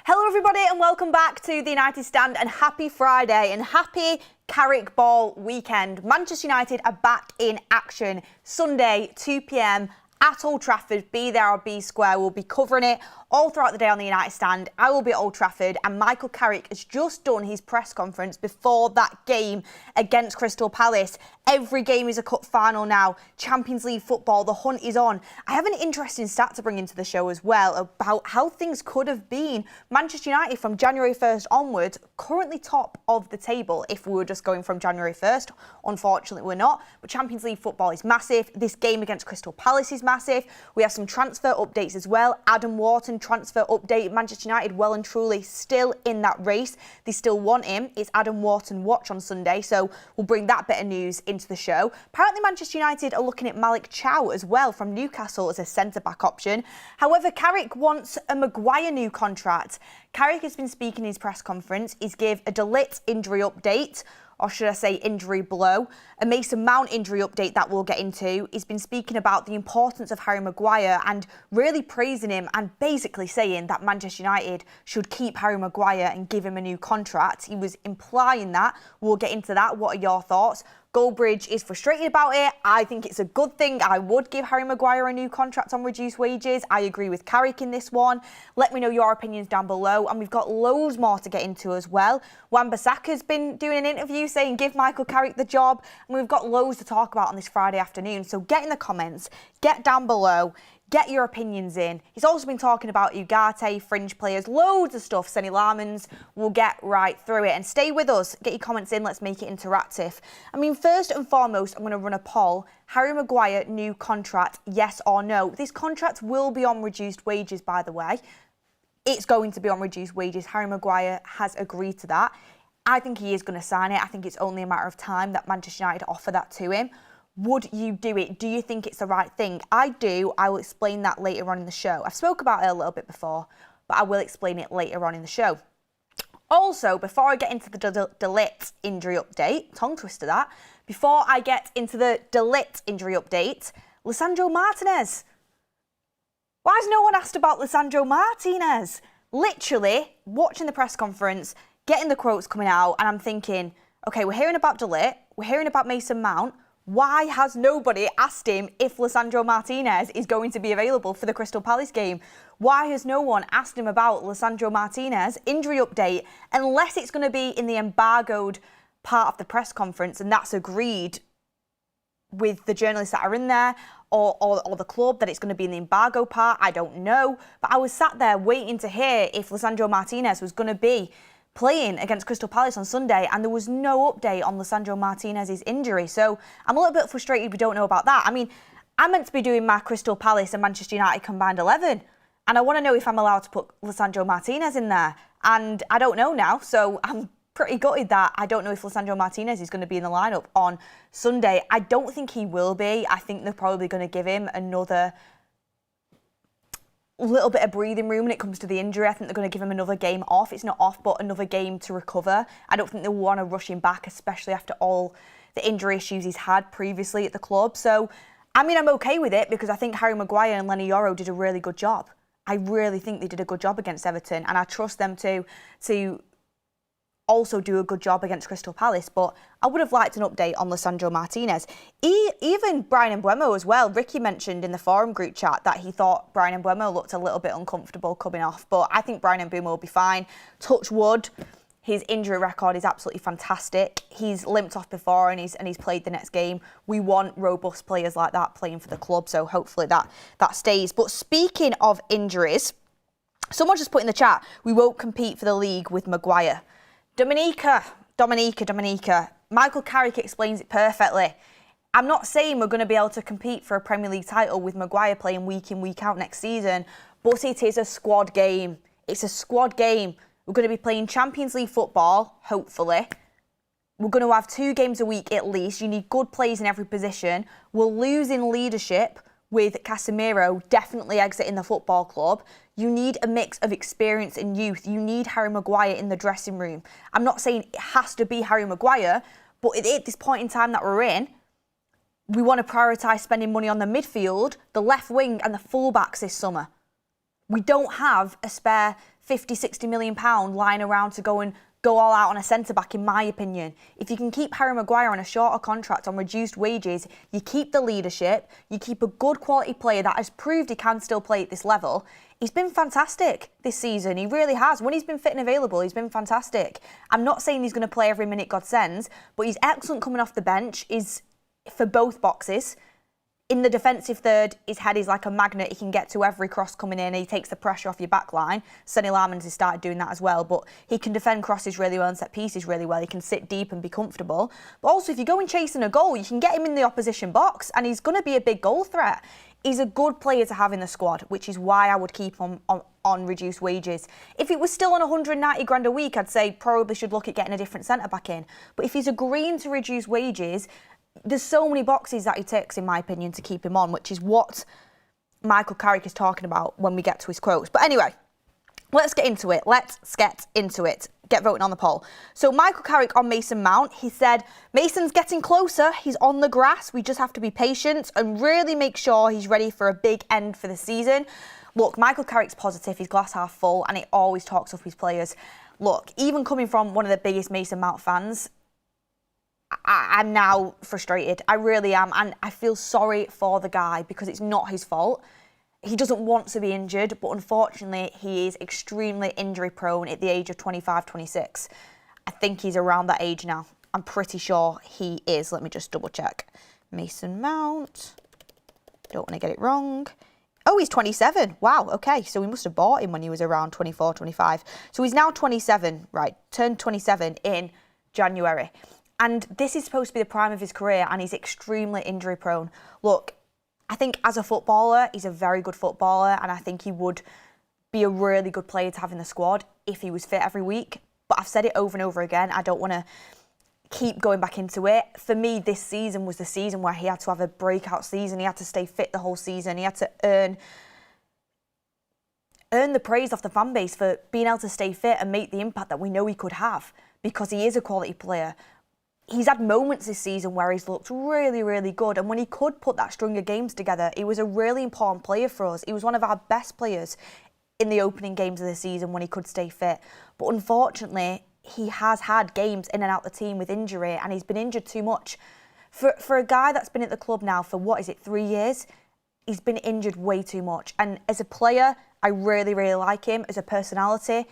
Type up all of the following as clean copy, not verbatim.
Hello everybody and welcome back to the United Stand and happy Friday and happy Carrick Ball weekend. Manchester United are back in action Sunday 2 p.m. at Old Trafford. Be there or be square. We'll be covering it all throughout the day on the United Stand. I will be at Old Trafford and Michael Carrick has just done his press conference before that game against Crystal Palace. Every game is a cup final now. Champions League football, the hunt is on. I have an interesting stat to bring into the show as well about how things could have been. Manchester United from January 1st onwards, currently top of the table if we were just going from January 1st. Unfortunately, we're not. But Champions League football is massive. This game against Crystal Palace is massive. We have some transfer updates as well. Adam Wharton transfer update. Manchester United well and truly still in that race. They still want him. It's Adam Wharton watch on Sunday. So we'll bring that bit of news into the show. Apparently Manchester United are looking at Malik Chow as well from Newcastle as a centre-back option. However, Carrick wants a Maguire new contract. Carrick has been speaking in his press conference. He's gave a Ligt injury update, or should I say injury blow, a Mason Mount injury update that we'll get into. He's been speaking about the importance of Harry Maguire and really praising him and basically saying that Manchester United should keep Harry Maguire and give him a new contract. He was implying that. We'll get into that. What are your thoughts? Goldbridge is frustrated about it. I think it's a good thing. I would give Harry Maguire a new contract on reduced wages. I agree with Carrick in this one. Let me know your opinions down below. And we've got loads more to get into as well. Wan-Bissaka's been doing an interview saying give Michael Carrick the job. And we've got loads to talk about on this Friday afternoon. So get in the comments, get down below. Get your opinions in. He's also been talking about Ugarte, Fringe players, loads of stuff. Senny Lamans. We'll get right through it. And stay with us. Get your comments in. Let's make it interactive. I mean, first and foremost, I'm going to run a poll. Harry Maguire, new contract, yes or no? This contract will be on reduced wages, by the way. It's going to be on reduced wages. Harry Maguire has agreed to that. I think he is going to sign it. I think it's only a matter of time that Manchester United offer that to him. Would you do it? Do you think it's the right thing? I do. I will explain that later on in the show. I've spoke about it a little bit before, but I will explain it later on in the show. Also, before I get into the Ligt injury update, tongue twister that, before I get into the Ligt injury update, Lisandro Martinez. Why has no one asked about Lisandro Martinez? Literally, watching the press conference, getting the quotes coming out, and I'm thinking, okay, we're hearing about Ligt, we're hearing about Mason Mount. Why has nobody asked him if Lisandro Martinez is going to be available for the Crystal Palace game? Why has no one asked him about Lisandro Martinez injury update unless it's going to be in the embargoed part of the press conference and that's agreed with the journalists that are in there or the club that it's going to be in the embargo part? I don't know. But I was sat there waiting to hear if Lisandro Martinez was going to be playing against Crystal Palace on Sunday, and there was no update on Lisandro Martinez's injury. So I'm a little bit frustrated we don't know about that. I mean, I'm meant to be doing my Crystal Palace and Manchester United combined 11, and I want to know if I'm allowed to put Lisandro Martinez in there. And I don't know now, so I'm pretty gutted that I don't know if Lisandro Martinez is going to be in the lineup on Sunday. I don't think he will be. I think they're probably going to give him another little bit of breathing room when it comes to the injury. I think they're going to give him another game off. It's not off, but another game to recover. I don't think they'll want to rush him back, especially after all the injury issues he's had previously at the club. So, I mean, I'm okay with it because I think Harry Maguire and Lenny Yoro did a really good job. I really think they did a good job against Everton, and I trust them to also do a good job against Crystal Palace, but I would have liked an update on Lisandro Martinez. Even Brian Mbeumo as well. Ricky mentioned in the forum group chat that he thought Brian Mbeumo looked a little bit uncomfortable coming off, but I think Brian Mbeumo will be fine. Touch wood, his injury record is absolutely fantastic. He's limped off before and he's played the next game. We want robust players like that playing for the club, so hopefully that stays. But speaking of injuries, someone just put in the chat, we won't compete for the league with Maguire. Dominica. Michael Carrick explains it perfectly. I'm not saying we're going to be able to compete for a Premier League title with Maguire playing week in, week out next season, but it is a squad game. It's a squad game. We're going to be playing Champions League football, hopefully. We're going to have 2 games a week at least. You need good players in every position. We're losing leadership with Casemiro definitely exiting the football club. You need a mix of experience and youth. You need Harry Maguire in the dressing room. I'm not saying it has to be Harry Maguire, but at this point in time that we're in, we want to prioritise spending money on the midfield, the left wing and the fullbacks this summer. We don't have a spare 50, 60 million pound lying around to go all out on a centre-back, in my opinion. If you can keep Harry Maguire on a shorter contract on reduced wages, you keep the leadership, you keep a good quality player that has proved he can still play at this level. He's been fantastic this season. He really has. When he's been fit and available, he's been fantastic. I'm not saying he's going to play every minute God sends, but he's excellent coming off the bench. He's for both boxes. In the defensive third, his head is like a magnet. He can get to every cross coming in. He takes the pressure off your back line. Sonny Larmans has started doing that as well. But he can defend crosses really well and set pieces really well. He can sit deep and be comfortable. But also, if you go and chasing a goal, you can get him in the opposition box and he's going to be a big goal threat. He's a good player to have in the squad, which is why I would keep him on reduced wages. If it was still on 190 grand a week, I'd say probably should look at getting a different centre-back in. But if he's agreeing to reduce wages, there's so many boxes that he ticks, in my opinion, to keep him on, which is what Michael Carrick is talking about when we get to his quotes. But anyway, let's get into it. Get voting on the poll. So Michael Carrick on Mason Mount, he said, Mason's getting closer. He's on the grass. We just have to be patient and really make sure he's ready for a big end for the season. Look, Michael Carrick's positive. He's glass half full and he always talks up his players. Look, even coming from one of the biggest Mason Mount fans, I'm now frustrated. I really am. And I feel sorry for the guy because it's not his fault. He doesn't want to be injured, but unfortunately, he is extremely injury prone at the age of 25, 26. I think he's around that age now. I'm pretty sure he is. Let me just double check. Mason Mount. Don't want to get it wrong. Oh, he's 27. Wow, okay. So we must have bought him when he was around 24, 25. So he's now 27, right? Turned 27 in January. And this is supposed to be the prime of his career and he's extremely injury prone. Look, I think as a footballer, he's a very good footballer and I think he would be a really good player to have in the squad if he was fit every week. But I've said it over and over again, I don't want to keep going back into it. For me, this season was the season where he had to have a breakout season. He had to stay fit the whole season. He had to earn the praise off the fan base for being able to stay fit and make the impact that we know he could have because he is a quality player. He's had moments this season where he's looked really, really good. And when he could put that string of games together, he was a really important player for us. He was one of our best players in the opening games of the season when he could stay fit. But unfortunately, he has had games in and out the team with injury and he's been injured too much. For a guy that's been at the club now for, 3 years, he's been injured way too much. And as a player, I really, really like him. As a personality,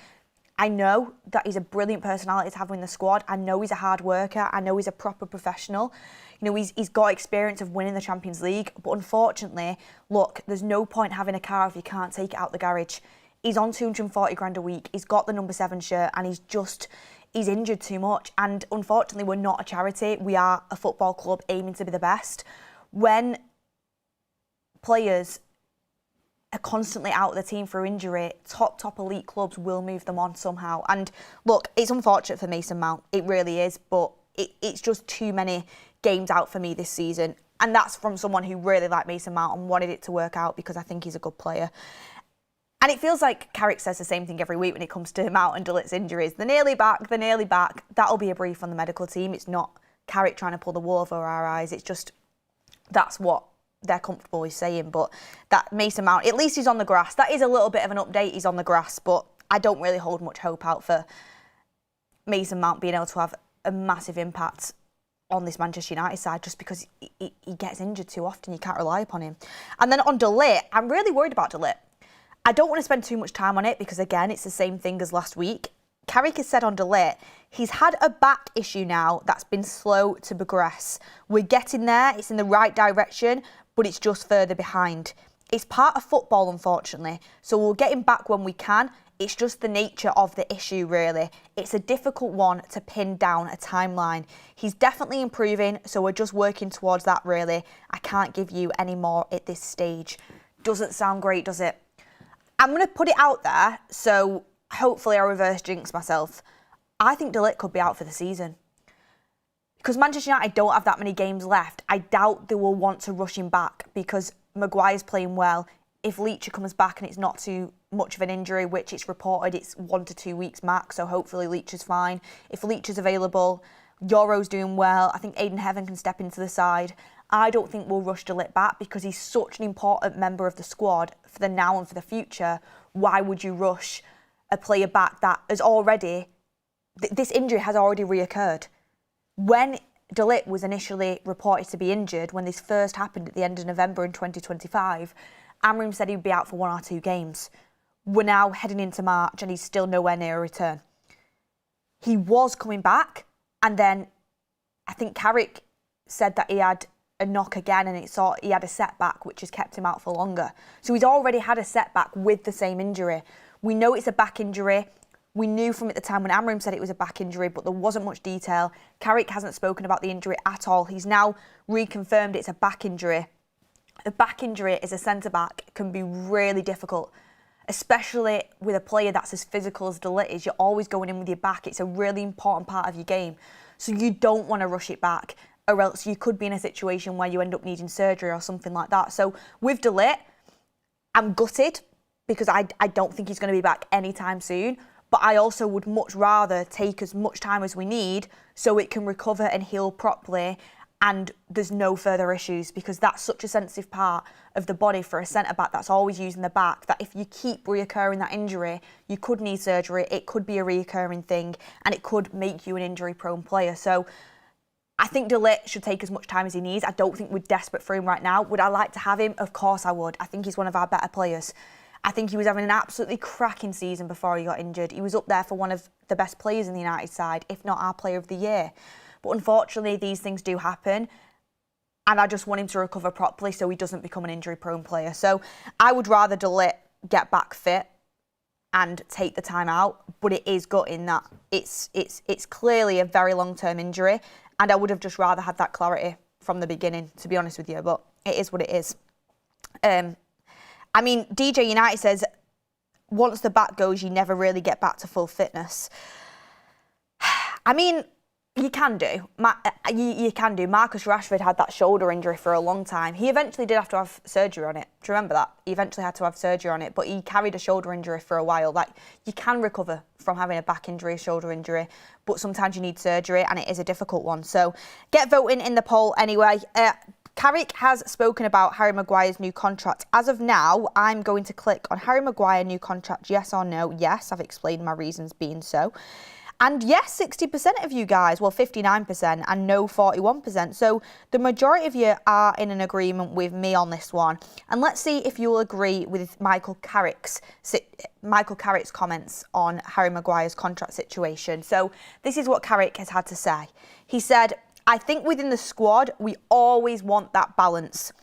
I know that he's a brilliant personality to have in the squad. I know he's a hard worker. I know he's a proper professional. You know, he's got experience of winning the Champions League. But unfortunately, look, there's no point having a car if you can't take it out the garage. He's on 240 grand a week. He's got the number 7 shirt and he's injured too much. And unfortunately, we're not a charity. We are a football club aiming to be the best. When players are constantly out of the team for injury, top elite clubs will move them on somehow. And look, it's unfortunate for Mason Mount. It really is, but it's just too many games out for me this season. And that's from someone who really liked Mason Mount and wanted it to work out because I think he's a good player. And it feels like Carrick says the same thing every week when it comes to Mount and de Ligt's injuries. They're nearly back. That'll be a brief on the medical team. It's not Carrick trying to pull the wool over our eyes. It's just, that's what they're comfortable with saying. But that Mason Mount, at least he's on the grass. That is a little bit of an update. He's on the grass, but I don't really hold much hope out for Mason Mount being able to have a massive impact on this Manchester United side just because he gets injured too often. You can't rely upon him. And then on de Ligt, I'm really worried about de Ligt. I don't want to spend too much time on it because, again, it's the same thing as last week. Carrick has said on de Ligt, he's had a back issue now that's been slow to progress. We're getting there. It's in the right direction, but it's just further behind. It's part of football, unfortunately, so we'll get him back when we can. It's just the nature of the issue, really. It's a difficult one to pin down a timeline. He's definitely improving, so we're just working towards that, really. I can't give you any more at this stage. Doesn't sound great, does it? I'm going to put it out there, so hopefully I reverse jinx myself. I think de Ligt could be out for the season. Because Manchester United don't have that many games left, I doubt they will want to rush him back because Maguire's playing well. If Ligt comes back and it's not too much of an injury, which it's reported it's 1 to 2 weeks max, so hopefully Ligt is fine. If Ligt is available, Euro's doing well. I think Aiden Heaven can step into the side. I don't think we'll rush Ligt back because he's such an important member of the squad for the now and for the future. Why would you rush a player back that has already, this injury has already reoccurred? When Ligt was initially reported to be injured, when this first happened at the end of November in 2025, Amram said he'd be out for 1 or 2 games. We're now heading into March and he's still nowhere near a return. He was coming back, and then I think Carrick said that he had a knock again and he had a setback which has kept him out for longer. So he's already had a setback with the same injury. We know it's a back injury. We knew from at the time when Amram said it was a back injury, but there wasn't much detail. Carrick hasn't spoken about the injury at all. He's now reconfirmed it's a back injury. A back injury as a centre-back can be really difficult, especially with a player that's as physical as Ligt is. You're always going in with your back. It's a really important part of your game. So you don't want to rush it back, or else you could be in a situation where you end up needing surgery or something like that. So with Ligt, I'm gutted because I don't think he's going to be back anytime soon. But I also would much rather take as much time as we need so it can recover and heal properly and there's no further issues, because that's such a sensitive part of the body for a centre-back that's always using the back, that if you keep reoccurring that injury, you could need surgery, it could be a reoccurring thing, and it could make you an injury-prone player. So I think Ligt should take as much time as he needs. I don't think we're desperate for him right now. Would I like to have him? Of course I would. I think he's one of our better players. I think he was having an absolutely cracking season before he got injured. He was up there for one of the best players in the United side, if not our player of the year. But unfortunately, these things do happen. And I just want him to recover properly so he doesn't become an injury-prone player. So I would rather Ligt get back fit and take the time out. But it is gutting that it's clearly a very long-term injury. And I would have just rather had that clarity from the beginning, to be honest with you. But it is what it is. I mean, DJ United says, once the back goes, you never really get back to full fitness. I mean, you can do. You can do. Marcus Rashford had that shoulder injury for a long time. He eventually did have to have surgery on it. Do you remember that? He eventually had to have surgery on it, but he carried a shoulder injury for a while. Like, you can recover from having a back injury, a shoulder injury, but sometimes you need surgery, and it is a difficult one. So get voting in the poll anyway. Carrick has spoken about Harry Maguire's new contract. As of now, I'm going to click on Harry Maguire new contract, yes or no. Yes, I've explained my reasons being so. And yes, 60% of you guys, well, 59%, and no, 41%. So the majority of you are in an agreement with me on this one. And let's see if you'll agree with Michael Carrick's comments on Harry Maguire's contract situation. So this is what Carrick has had to say. He said, I think within the squad, we always want that balance,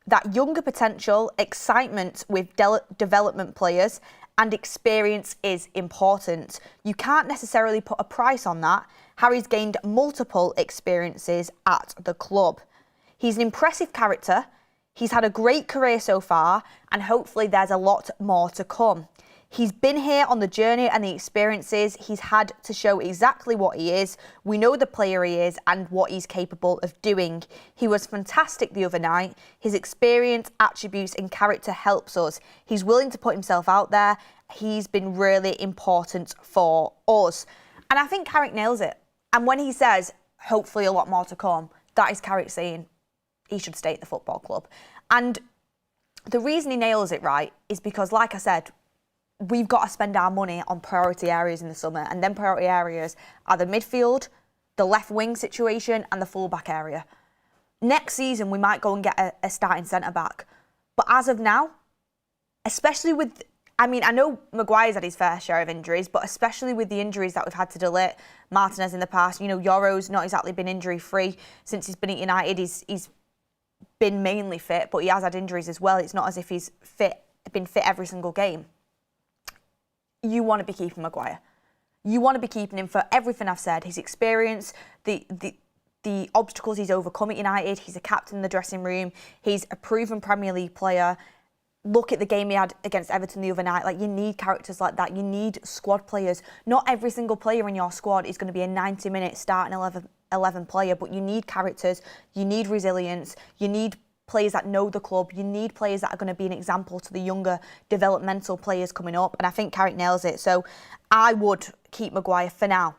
that younger potential, excitement with development players, and experience is important. You can't necessarily put a price on that. Harry's gained multiple experiences at the club. He's an impressive character. He's had a great career so far, and hopefully there's a lot more to come. He's been here on the journey and the experiences. He's had to show exactly what he is. We know the player he is and what he's capable of doing. He was fantastic the other night. His experience, attributes and character helps us. He's willing to put himself out there. He's been really important for us. And I think Carrick nails it. And when he says, hopefully a lot more to come, that is Carrick saying he should stay at the football club. And the reason he nails it right is because, like I said, we've got to spend our money on priority areas in the summer, and then priority areas are the midfield, the left wing situation and the fullback area. Next season, we might go and get a starting centre-back. But as of now, especially with, I mean, I know Maguire's had his fair share of injuries, but especially with the injuries that we've had to Ligt, Martinez in the past, you know, Yoro's not exactly been injury-free since he's been at United. He's been mainly fit, but he has had injuries as well. It's not as if he's been fit every single game. You want to be keeping Maguire. You want to be keeping him for everything I've said. His experience, the obstacles he's overcome at United. He's a captain in the dressing room. He's a proven Premier League player. Look at the game he had against Everton the other night. Like, you need characters like that. You need squad players. Not every single player in your squad is going to be a 90-minute starting 11 player, but you need characters. You need resilience. You need players that know the club. You need players that are going to be an example to the younger developmental players coming up. And I think Carrick nails it. So I would keep Maguire for now.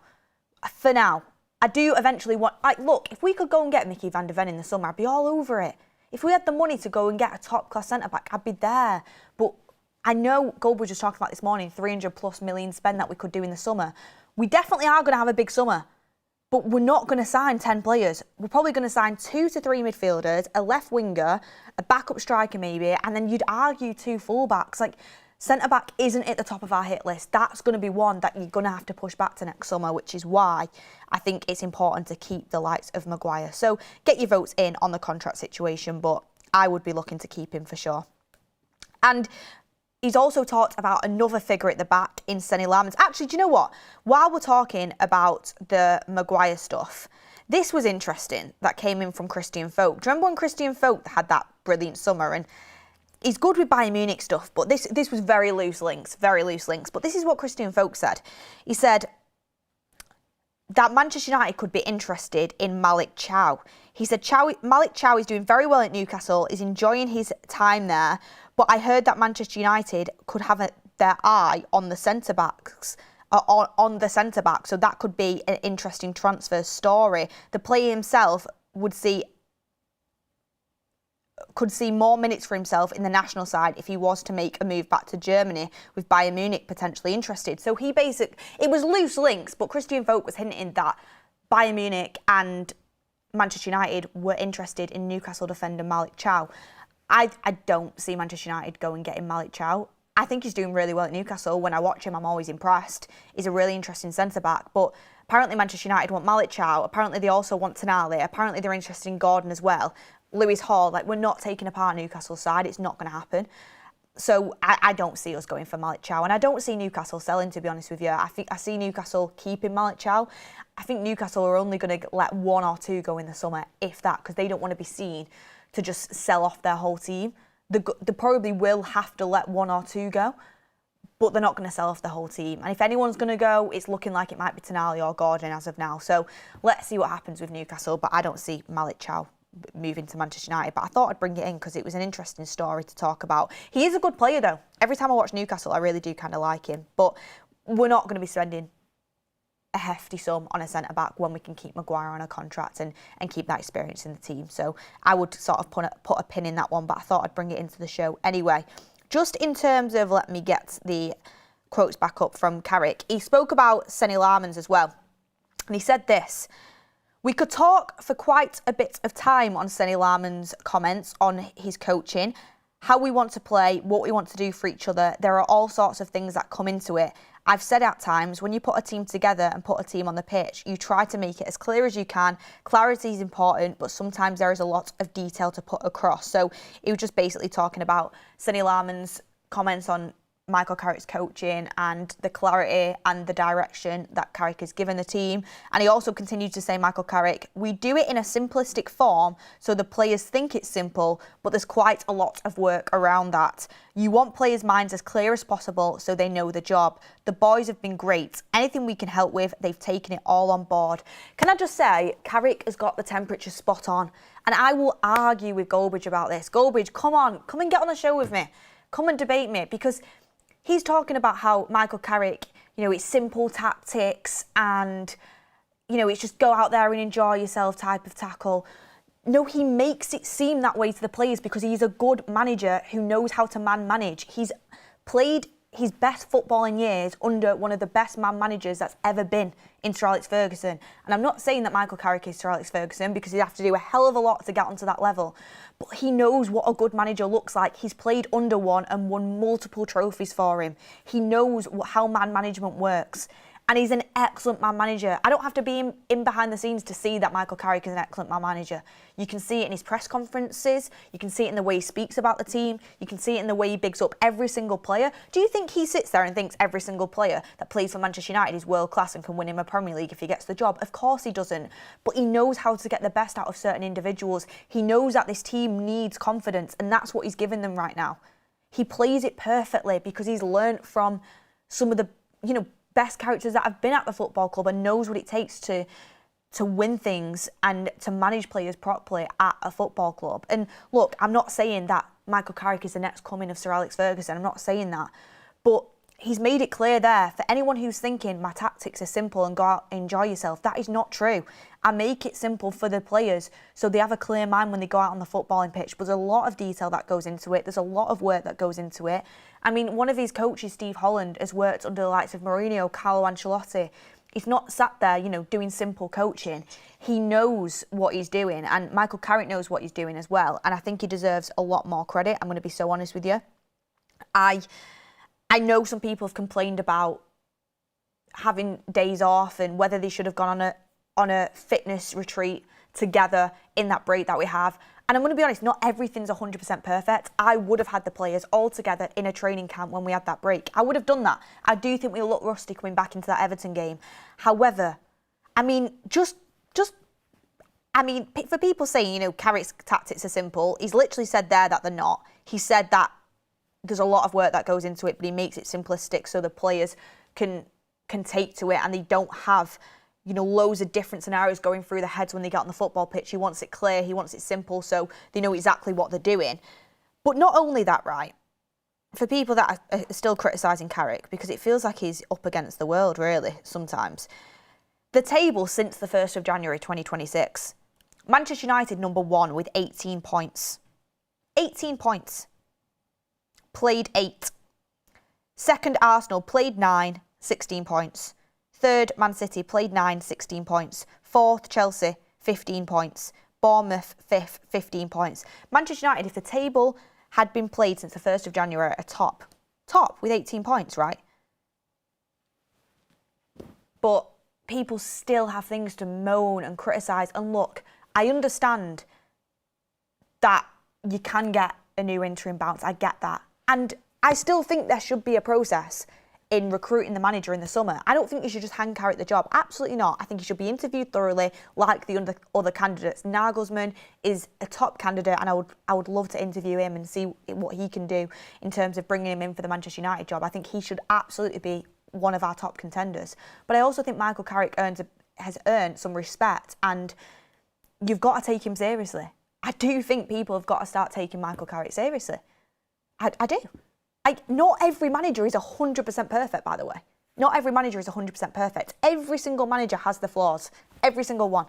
For now. I do eventually want, like, look, if we could go and get Mickey van der Ven in the summer, I'd be all over it. If we had the money to go and get a top-class centre-back, I'd be there. But I know Goldberg was just talking about this morning, 300+ million spend that we could do in the summer. We definitely are going to have a big summer, but we're not going to sign 10 players. We're probably going to sign 2 to 3 midfielders, a left winger, a backup striker maybe, and then you'd argue 2 full-backs. Like, centre-back isn't at the top of our hit list. That's going to be one that you're going to have to push back to next summer, which is why I think it's important to keep the likes of Maguire. So get your votes in on the contract situation, but I would be looking to keep him for sure. And he's also talked about another figure at the back in Senny Lamans. Actually, do you know what? While we're talking about the Maguire stuff, this was interesting that came in from Christian Folk. Do you remember when Christian Folk had that brilliant summer? And he's good with Bayern Munich stuff, but this was very loose links. But this is what Christian Folk said. He said that Manchester United could be interested in Malik Chow. He said Malik Chow is doing very well at Newcastle, is enjoying his time there, but I heard that Manchester United could have their eye on the centre-backs, on the centre-back, so that could be an interesting transfer story. The player himself could see more minutes for himself in the national side if he was to make a move back to Germany, with Bayern Munich potentially interested. So it was loose links, but Christian Folk was hinting that Bayern Munich and Manchester United were interested in Newcastle defender Malik Chow. I don't see Manchester United go and getting Malik Chow. I think he's doing really well at Newcastle. When I watch him, I'm always impressed. He's a really interesting centre-back, but apparently Manchester United want Malik Chow. Apparently they also want Tonali. Apparently they're interested in Gordon as well. Lewis Hall, like, we're not taking apart Newcastle's side. It's not going to happen. So I don't see us going for Malik Chow. And I don't see Newcastle selling, to be honest with you. I see Newcastle keeping Malik Chow. I think Newcastle are only going to let 1 or 2 go in the summer, if that, because they don't want to be seen to just sell off their whole team. They probably will have to let 1 or 2 go, but they're not going to sell off the whole team. And if anyone's going to go, it's looking like it might be Tonali or Gordon as of now. So let's see what happens with Newcastle, but I don't see Malik Chow moving to Manchester United. But I thought I'd bring it in because it was an interesting story to talk about. He is a good player though. Every time I watch Newcastle, I really do kind of like him. But we're not going to be spending a hefty sum on a centre-back when we can keep Maguire on a contract and keep that experience in the team. So I would sort of put a pin in that one, but I thought I'd bring it into the show anyway. Just in terms of, let me get the quotes back up from Carrick, he spoke about Senny Lamans as well. And he said this: "We could talk for quite a bit of time on Senny Lamans' comments on his coaching, how we want to play, what we want to do for each other. There are all sorts of things that come into it. I've said at times, when you put a team together and put a team on the pitch, you try to make it as clear as you can. Clarity is important, but sometimes there is a lot of detail to put across." So he was just basically talking about Senny Lamans' comments on Michael Carrick's coaching and the clarity and the direction that Carrick has given the team. And he also continued to say, Michael Carrick, "We do it in a simplistic form so the players think it's simple, but there's quite a lot of work around that. You want players' minds as clear as possible so they know the job. The boys have been great. Anything we can help with, they've taken it all on board." Can I just say, Carrick has got the temperature spot on. And I will argue with Goldbridge about this. Goldbridge, come on, come and get on the show with me. Come and debate me, because he's talking about how Michael Carrick, it's simple tactics and, it's just go out there and enjoy yourself type of tackle. No, he makes it seem that way to the players because he's a good manager who knows how to manage. He's played his best football in years under one of the best man managers that's ever been in Sir Alex Ferguson. And I'm not saying that Michael Carrick is Sir Alex Ferguson, because he'd have to do a hell of a lot to get onto that level. But he knows what a good manager looks like. He's played under one and won multiple trophies for him. He knows how man management works. And he's an excellent man manager. I don't have to be in behind the scenes to see that Michael Carrick is an excellent man manager. You can see it in his press conferences. You can see it in the way he speaks about the team. You can see it in the way he bigs up every single player. Do you think he sits there and thinks every single player that plays for Manchester United is world class and can win him a Premier League if he gets the job? Of course he doesn't. But he knows how to get the best out of certain individuals. He knows that this team needs confidence, and that's what he's giving them right now. He plays it perfectly because he's learnt from some of the, best characters that have been at the football club and knows what it takes to win things and to manage players properly at a football club. And look, I'm not saying that Michael Carrick is the next coming of Sir Alex Ferguson. I'm not saying that. But he's made it clear there for anyone who's thinking my tactics are simple and go out and enjoy yourself. That is not true. I make it simple for the players so they have a clear mind when they go out on the footballing pitch. But there's a lot of detail that goes into it. There's a lot of work that goes into it. I mean, one of his coaches, Steve Holland, has worked under the likes of Mourinho, Carlo Ancelotti. He's not sat there, you know, doing simple coaching. He knows what he's doing, and Michael Carrick knows what he's doing as well. And I think he deserves a lot more credit. I'm going to be so honest with you. I know some people have complained about having days off and whether they should have gone on a fitness retreat together in that break that we have. And I'm going to be honest, not everything's 100% perfect. I would have had the players all together in a training camp when we had that break. I would have done that. I do think we look rusty coming back into that Everton game. However, I mean, for people saying, you know, Carrick's tactics are simple, he's literally said there that they're not. He said that there's a lot of work that goes into it, but he makes it simplistic so the players can take to it and they don't have, you know, loads of different scenarios going through their heads when they get on the football pitch. He wants it clear, he wants it simple, so they know exactly what they're doing. But not only that, right, for people that are still criticising Carrick, because it feels like he's up against the world, really, sometimes. The table since the 1st of January 2026, Manchester United number 1 with 18 points. 18 points. Played 8. Second, Arsenal, played 9, 16 points. Third, Man City, played 9, 16 points. Fourth, Chelsea, 15 points. Bournemouth, 5th, 15 points. Manchester United, if the table had been played since the 1st of January, are top with 18 points, right? But people still have things to moan and criticise. And look, I understand that you can get a new interim bounce. I get that. And I still think there should be a process in recruiting the manager in the summer. I don't think you should just hand Carrick the job. Absolutely not. I think he should be interviewed thoroughly like the other candidates. Nagelsmann is a top candidate and I would love to interview him and see what he can do in terms of bringing him in for the Manchester United job. I think he should absolutely be one of our top contenders. But I also think Michael Carrick has earned some respect and you've got to take him seriously. I do think people have got to start taking Michael Carrick seriously. I do. Not every manager is 100% perfect, by the way. Not every manager is 100% perfect. Every single manager has the flaws. Every single one.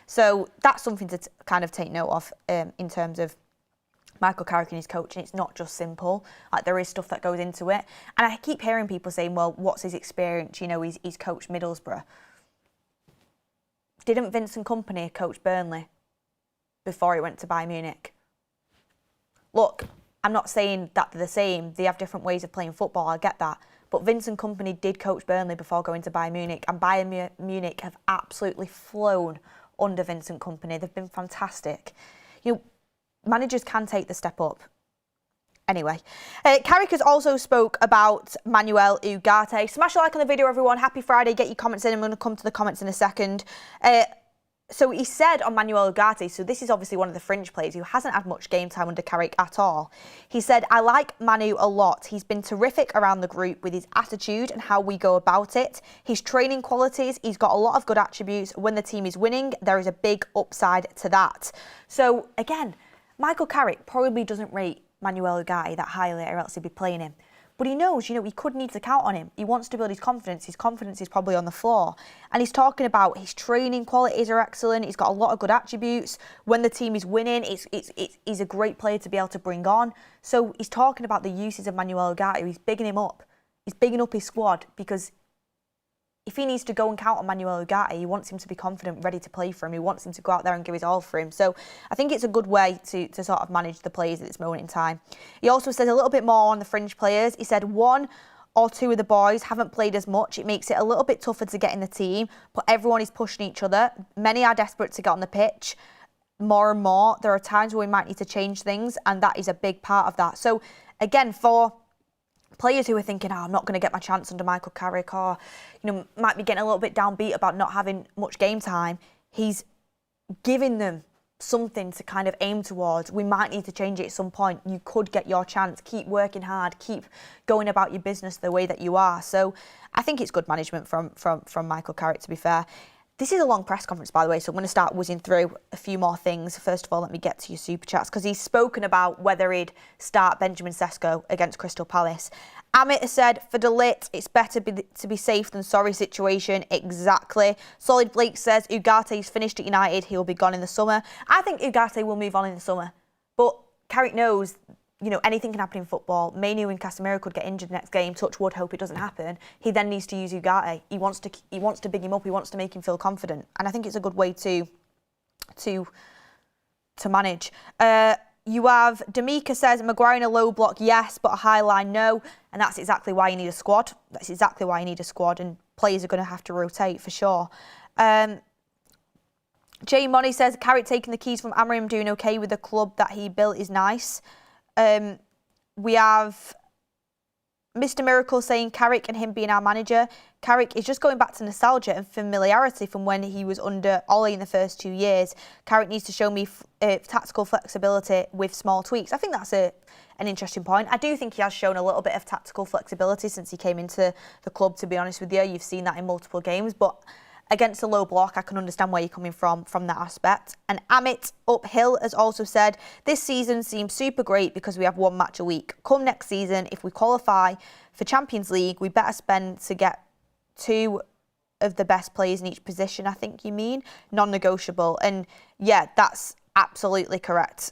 So that's something to kind of take note of in terms of Michael Carrick and his coaching. It's not just simple. Like, there is stuff that goes into it. And I keep hearing people saying, well, what's his experience? You know, he's coached Middlesbrough. Didn't Vincent Kompany coach Burnley before he went to Bayern Munich? Look, I'm not saying that they're the same. They have different ways of playing football. I get that. But Vincent Kompany did coach Burnley before going to Bayern Munich. And Bayern Munich have absolutely flown under Vincent Kompany. They've been fantastic. You know, managers can take the step up. Anyway, Carrick has also spoke about Manuel Ugarte. Smash a like on the video, everyone. Happy Friday. Get your comments in. I'm going to come to the comments in a second. So he said on Manuel Ugarte, so this is obviously one of the Fringe players who hasn't had much game time under Carrick at all. He said, I like Manu a lot. He's been terrific around the group with his attitude and how we go about it. His training qualities, he's got a lot of good attributes. When the team is winning, there is a big upside to that. So again, Michael Carrick probably doesn't rate Manuel Ugarte that highly or else he'd be playing him. But he knows, you know, he could need to count on him. He wants to build his confidence. His confidence is probably on the floor. And he's talking about his training qualities are excellent. He's got a lot of good attributes. When the team is winning, he's a great player to be able to bring on. So he's talking about the uses of Manuel Ugarte. He's bigging him up. He's bigging up his squad because if he needs to go and count on Manuel Ugarte, he wants him to be confident, ready to play for him. He wants him to go out there and give his all for him. So I think it's a good way to sort of manage the players at this moment in time. He also said a little bit more on the Fringe players. He said 1 or 2 of the boys haven't played as much. It makes it a little bit tougher to get in the team, but everyone is pushing each other. Many are desperate to get on the pitch. More and more, there are times where we might need to change things, and that is a big part of that. So again, for players who are thinking, I'm not going to get my chance under Michael Carrick, or, you know, might be getting a little bit downbeat about not having much game time, he's giving them something to kind of aim towards. We might need to change it at some point. You could get your chance. Keep working hard. Keep going about your business the way that you are. So I think it's good management from Michael Carrick, to be fair. This is a long press conference, by the way, so I'm going to start whizzing through a few more things. First of all, let me get to your super chats, because he's spoken about whether he'd start Benjamin Sesko against Crystal Palace. Amit has said, for the Ligt, it's better to be safe than sorry situation. Exactly. Solid Blake says, Ugate's finished at United. He'll be gone in the summer. I think Ugate will move on in the summer. But Carrick knows, you know, anything can happen in football. Manu and Casemiro could get injured next game. Touch wood, hope it doesn't happen. He then needs to use Ugarte. He wants to big him up. He wants to make him feel confident. And I think it's a good way to manage. You have D'Amica says, Maguire in a low block, yes, but a high line, no. And that's exactly why you need a squad. That's exactly why you need a squad. And players are going to have to rotate for sure. Jay Money says, Carrick taking the keys from Amorim, doing okay with the club that he built is nice. We have Mr. Miracle saying Carrick and him being our manager. Carrick is just going back to nostalgia and familiarity from when he was under Ollie in the first 2 years. Carrick needs to show me tactical flexibility with small tweaks. I think that's an interesting point. I do think he has shown a little bit of tactical flexibility since he came into the club, to be honest with you. You've seen that in multiple games, but against a low block, I can understand where you're coming from that aspect. And Amit Uphill has also said, this season seems super great because we have one match a week. Come next season, if we qualify for Champions League, we better spend to get 2 of the best players in each position, I think you mean. Non-negotiable. And yeah, that's absolutely correct.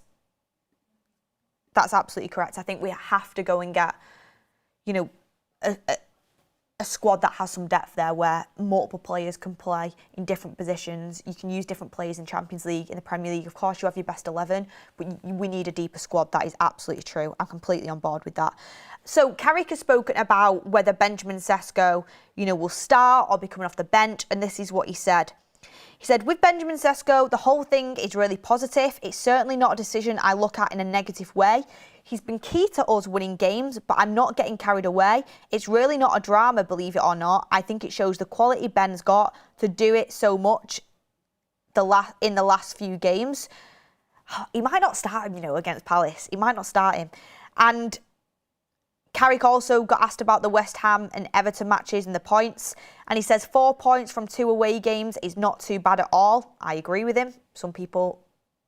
That's absolutely correct. I think we have to go and get, you know, a squad that has some depth there where multiple players can play in different positions. You can use different players in Champions League, in the Premier League. Of course, you have your best 11, but we need a deeper squad. That is absolutely true. I'm completely on board with that. So Carrick has spoken about whether Benjamin Sesko, you know, will start or be coming off the bench, and this is what he said. He said, with Benjamin Sesko, the whole thing is really positive. It's certainly not a decision I look at in a negative way. He's been key to us winning games, but I'm not getting carried away. It's really not a drama, believe it or not. I think it shows the quality Ben's got to do it so much in the last few games. He might not start him, you know, against Palace. He might not start him. And Carrick also got asked about the West Ham and Everton matches and the points. And he says 4 points from 2 away games is not too bad at all. I agree with him. Some people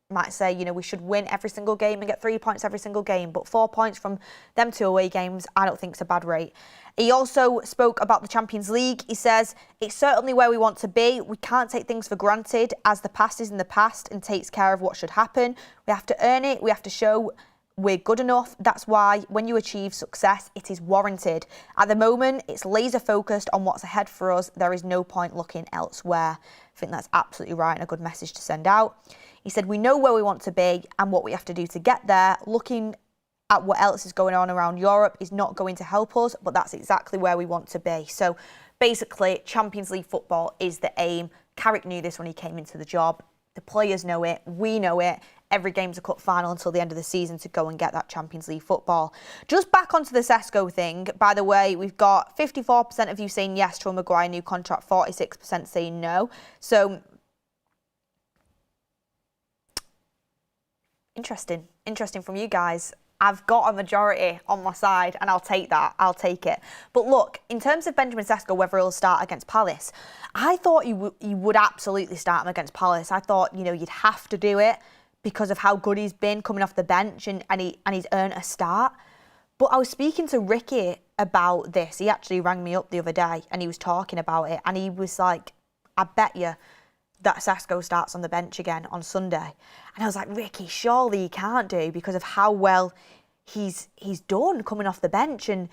might say, you know, we should win every single game and get 3 points every single game. But 4 points from them 2 away games, I don't think is a bad rate. He also spoke about the Champions League. He says, it's certainly where we want to be. We can't take things for granted, as the past is in the past and takes care of what should happen. We have to earn it. We have to show we're good enough. That's why when you achieve success, it is warranted. At the moment, it's laser focused on what's ahead for us. There is no point looking elsewhere. I think that's absolutely right and a good message to send out. He said, we know where we want to be and what we have to do to get there. Looking at what else is going on around Europe is not going to help us, but that's exactly where we want to be. So basically, Champions League football is the aim. Carrick knew this when he came into the job. The players know it. We know it. Every game's a cup final until the end of the season to go and get that Champions League football. Just back onto the Sesko thing, by the way, we've got 54% of you saying yes to a Maguire new contract, 46% saying no. So, interesting from you guys. I've got a majority on my side and I'll take that. I'll take it. But look, in terms of Benjamin Sesko, whether he'll start against Palace, I thought he would absolutely start him against Palace. I thought, you know, you'd have to do it because of how good he's been coming off the bench and he's earned a start. But I was speaking to Ricky about this. He actually rang me up the other day and he was talking about it and he was like, I bet you that Sesko starts on the bench again on Sunday. And I was like, Ricky, surely he can't do because of how well he's done coming off the bench, and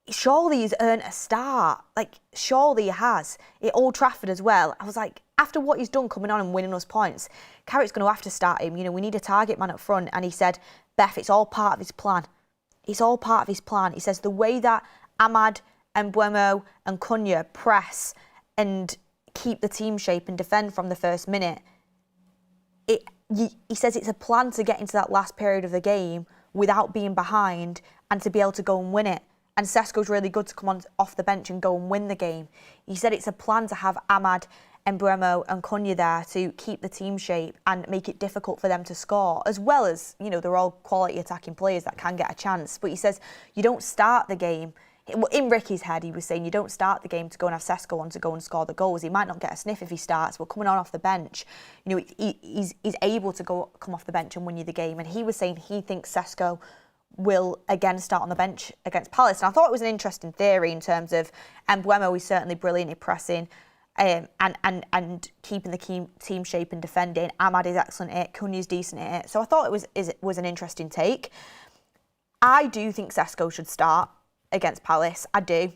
surely he's earned a start. Like, surely he has. At Old Trafford as well. I was like, after what he's done coming on and winning us points, Carrick's going to have to start him. You know, we need a target man up front. And he said, Beth, it's all part of his plan. It's all part of his plan. He says the way that Ahmad and Mbeumo and Cunha press and keep the team shape and defend from the first minute, he says it's a plan to get into that last period of the game without being behind and to be able to go and win it. And Sesko's really good to come on off the bench and go and win the game. He said it's a plan to have Ahmad and Mbeumo and Cunha there to keep the team shape and make it difficult for them to score, as well as, you know, they're all quality attacking players that can get a chance. But he says you don't start the game in Ricky's head, he was saying you don't start the game to go and have Sesko on to go and score the goals. He might not get a sniff if he starts, but coming on off the bench, you know, he's able to come off the bench and win you the game. And he was saying he thinks Sesko will again start on the bench against Palace. And I thought it was an interesting theory in terms of Mbeumo is certainly brilliant at pressing and keeping the team shape and defending. Amad is excellent at it. Cunha's decent at it. So I thought it was an interesting take. I do think Sesko should start against Palace. I do.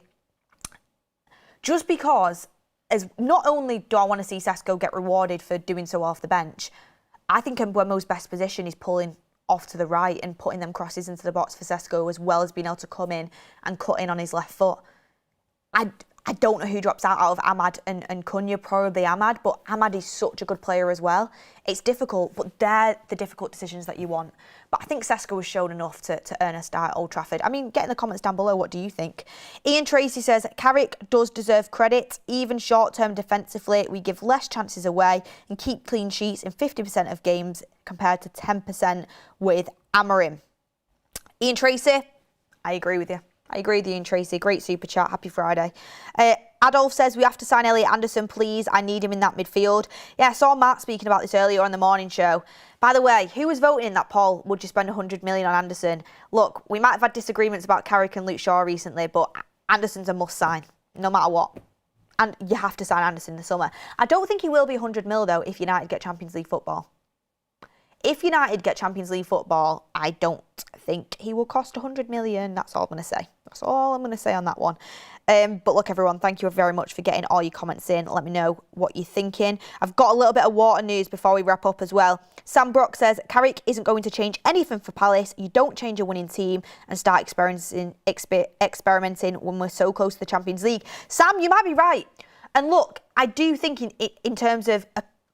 Just because, as not only do I want to see Sesko get rewarded for doing so off the bench, I think Mbeumo's best position is pulling off to the right and putting them crosses into the box for Sesko, as well as being able to come in and cut in on his left foot. I don't know who drops out of Amad and Cunha, probably Amad, but Amad is such a good player as well. It's difficult, but they're the difficult decisions that you want. But I think Sesko has shown enough to earn a start at Old Trafford. I mean, get in the comments down below, what do you think? Ian Tracy says, Carrick does deserve credit. Even short-term defensively, we give less chances away and keep clean sheets in 50% of games compared to 10% with Amorim. Ian Tracy, I agree with you. I agree with you, Ian Tracy. Great super chat. Happy Friday. Adolf says, we have to sign Elliot Anderson, please. I need him in that midfield. Yeah, I saw Matt speaking about this earlier on the morning show. By the way, who was voting in that poll? Would you spend 100 million on Anderson? Look, we might have had disagreements about Carrick and Luke Shaw recently, but Anderson's a must sign, no matter what. And you have to sign Anderson in the summer. I don't think he will be 100 mil, though, if United get Champions League football. If United get Champions League football, I don't think he will cost 100 million. That's all I'm going to say. That's all I'm going to say on that one. But look, everyone, thank you very much for getting all your comments in. Let me know what you're thinking. I've got a little bit of Wharton news before we wrap up as well. Sam Brock says, Carrick isn't going to change anything for Palace. You don't change a winning team and start experimenting when we're so close to the Champions League. Sam, you might be right. And look, I do think in terms of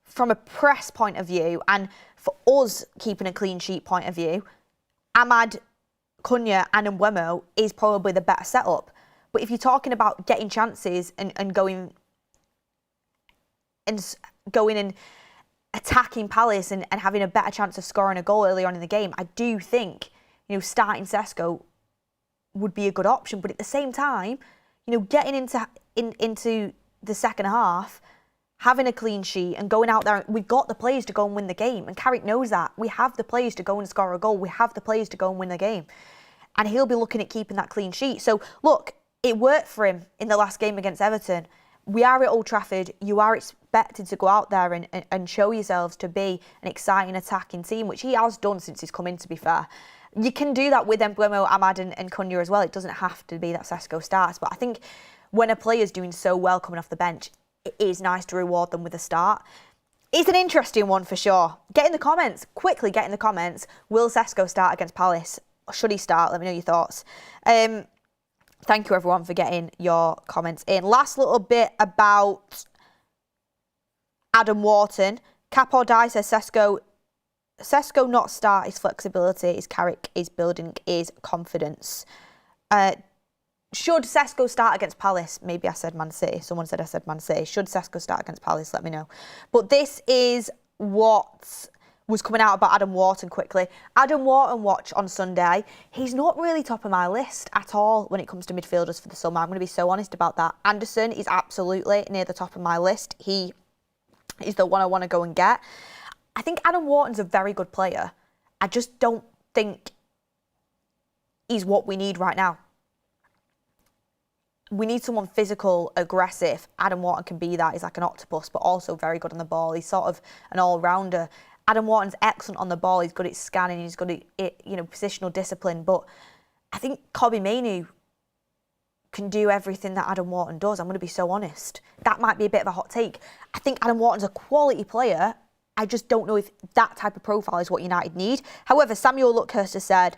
from a press point of view and for us keeping a clean sheet point of view, Amad, Cunha and Mbeumo is probably the better setup. But if you're talking about getting chances and going and attacking Palace and having a better chance of scoring a goal early on in the game, I do think, you know, starting Sesko would be a good option. But at the same time, you know, getting into the second half, having a clean sheet and going out there, we've got the players to go and win the game. And Carrick knows that. We have the players to go and score a goal. We have the players to go and win the game. And he'll be looking at keeping that clean sheet. So, look, it worked for him in the last game against Everton. We are at Old Trafford. You are expected to go out there and show yourselves to be an exciting attacking team, which he has done since he's come in, to be fair. You can do that with Mbeumo, Amad and Cunha as well. It doesn't have to be that Sesko starts. But I think when a player's doing so well coming off the bench, it is nice to reward them with a start. It's an interesting one for sure. Get in the comments. Quickly get in the comments. Will Sesko start against Palace? Or should he start? Let me know your thoughts. Thank you, everyone, for getting your comments in. Last little bit about Adam Wharton. Cap or die says Sesko not start his flexibility. His Carrick is building his confidence. Should Sesko start against Palace? Maybe I said Man City. Someone said I said Man City. Should Sesko start against Palace? Let me know. But this is what was coming out about Adam Wharton quickly. Adam Wharton watch on Sunday. He's not really top of my list at all when it comes to midfielders for the summer. I'm going to be so honest about that. Anderson is absolutely near the top of my list. He is the one I want to go and get. I think Adam Wharton's a very good player. I just don't think he's what we need right now. We need someone physical, aggressive. Adam Wharton can be that. He's like an octopus, but also very good on the ball. He's sort of an all-rounder. Adam Wharton's excellent on the ball. He's good at scanning. He's good at, you know, positional discipline. But I think Kobbie Mainoo can do everything that Adam Wharton does. I'm going to be so honest. That might be a bit of a hot take. I think Adam Wharton's a quality player. I just don't know if that type of profile is what United need. However, Samuel Luckhurst has said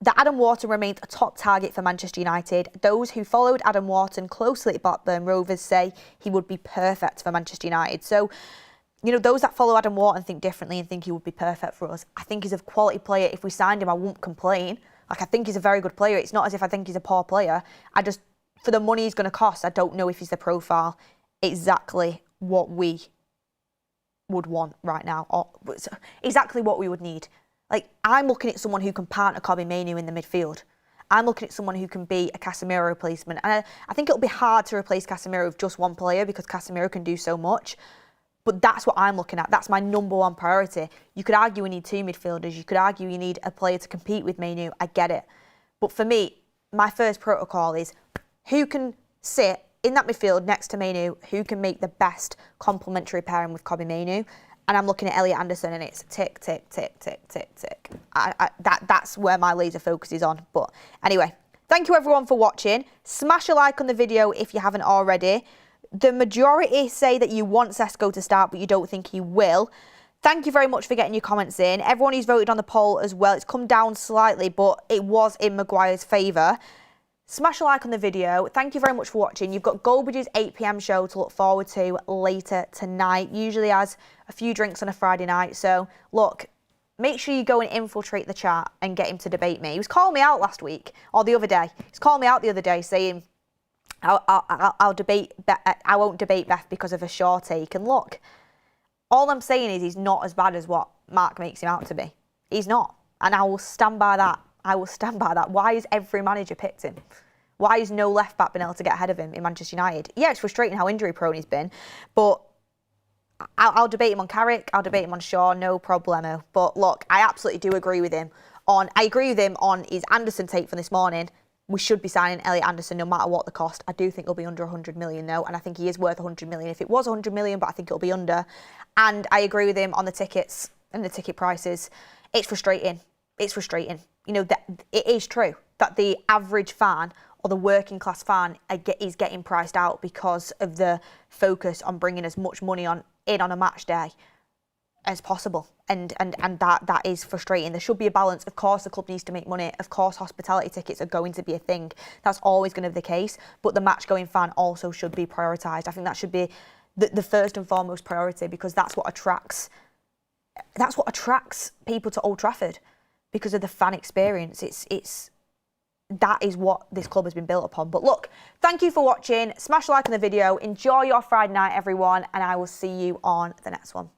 that Adam Wharton remains a top target for Manchester United. Those who followed Adam Wharton closely at Blackburn Rovers say he would be perfect for Manchester United. So, you know, those that follow Adam Wharton think differently and think he would be perfect for us. I think he's a quality player. If we signed him, I won't complain. Like, I think he's a very good player. It's not as if I think he's a poor player. I just, for the money he's going to cost, I don't know if he's the profile exactly what we would want right now, or exactly what we would need. Like, I'm looking at someone who can partner Kobbie Mainoo in the midfield. I'm looking at someone who can be a Casemiro replacement. And I think it'll be hard to replace Casemiro with just one player because Casemiro can do so much. But that's what I'm looking at. That's my number one priority. You could argue we need 2 midfielders. You could argue you need a player to compete with Man Utd. I get it. But for me, my first protocol is who can sit in that midfield next to Man Utd, who can make the best complementary pairing with Kobbie Mainoo. And I'm looking at Elliot Anderson and it's tick, tick, tick, tick, tick, tick. That's where my laser focus is on. But anyway, thank you everyone for watching. Smash a like on the video if you haven't already. The majority say that you want Sesko to start, but you don't think he will. Thank you very much for getting your comments in. Everyone who's voted on the poll as well, it's come down slightly, but it was in Maguire's favour. Smash a like on the video. Thank you very much for watching. You've got Goldbridge's 8 PM show to look forward to later tonight. Usually has a few drinks on a Friday night. So, look, make sure you go and infiltrate the chat and get him to debate me. He was calling me out last week, or the other day. He's calling me out the other day saying, I'll debate. I won't debate Beth because of a short take. And look, all I'm saying is he's not as bad as what Mark makes him out to be. He's not, and I will stand by that. I will stand by that. Why has every manager picked him? Why has no left back been able to get ahead of him in Manchester United? Yeah, it's frustrating how injury prone he's been, but I'll debate him on Carrick. I'll debate him on Shaw. No problemo. But look, I absolutely do agree with him on. I agree with him on his Anderson take from this morning. We should be signing Elliot Anderson no matter what the cost. I do think he'll be under 100 million though, and I think he is worth 100 million if it was 100 million, but I think it'll be under. And I agree with him on the tickets and the ticket prices. It's frustrating. It's frustrating. You know, that it is true that the average fan or the working class fan is getting priced out because of the focus on bringing as much money in on a match day as possible, and that is frustrating. There should be a balance. Of course, the club needs to make money. Of course, hospitality tickets are going to be a thing. That's always going to be the case. But the match-going fan also should be prioritised. I think that should be the first and foremost priority because that's what attracts people to Old Trafford because of the fan experience. That is what this club has been built upon. But look, thank you for watching. Smash a like on the video. Enjoy your Friday night, everyone, and I will see you on the next one.